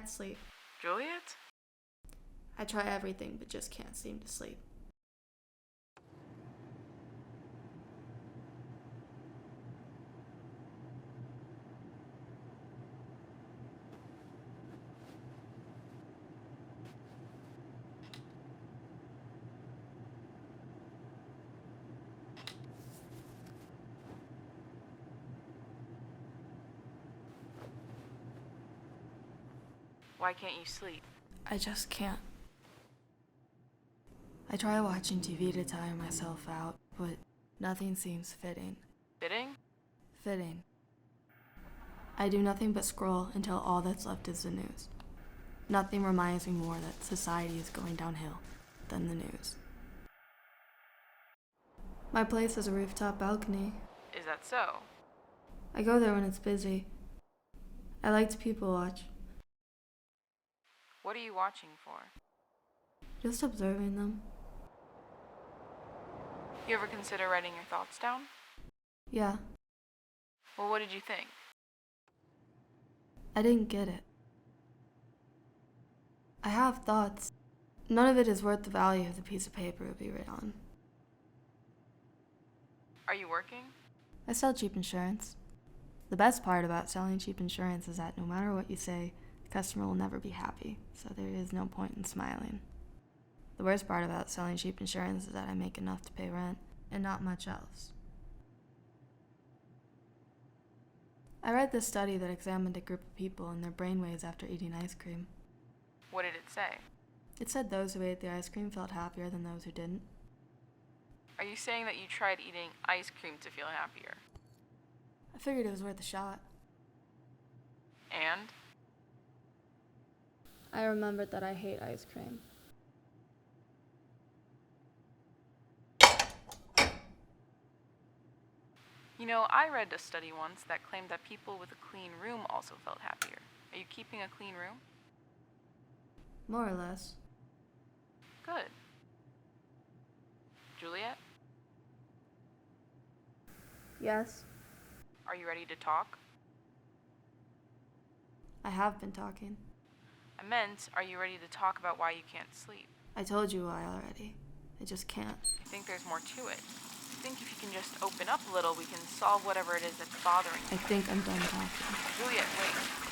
can't sleep. Juliet? I try everything, but just can't seem to sleep. Why can't you sleep? I just can't. I try watching TV to tire myself out, but nothing seems fitting. Fitting? Fitting. I do nothing but scroll until all that's left is the news. Nothing reminds me more that society is going downhill than the news. My place has a rooftop balcony. Is that so? I go there when it's busy. I like to people watch, What are you watching for? just observing them. You ever consider writing your thoughts down? Yeah, Well, what did you think? I didn't get it. I have thoughts. None of it is worth the value of the piece of paper it would be written on. Are you working? I sell cheap insurance. The best part about selling cheap insurance is that no matter what you say, the customer will never be happy, so there is no point in smiling. The worst part about selling cheap insurance is that I make enough to pay rent, and not much else. I read this study that examined a group of people and their brainwaves after eating ice cream. What did it say? It said those who ate the ice cream felt happier than those who didn't. Are you saying that you tried eating ice cream to feel happier? I figured it was worth a shot. And? I remembered that I hate ice cream. You know, I read a study once that claimed that people with a clean room also felt happier. Are you keeping a clean room? More or less. Good. Juliet, Yes, are you ready to talk? I have been talking. I meant, are you ready to talk about why you can't sleep? I told you why already. I just can't. I think there's more to it. I think if you can just open up a little, we can solve whatever it is that's bothering I you. think I'm done talking. Juliet, wait.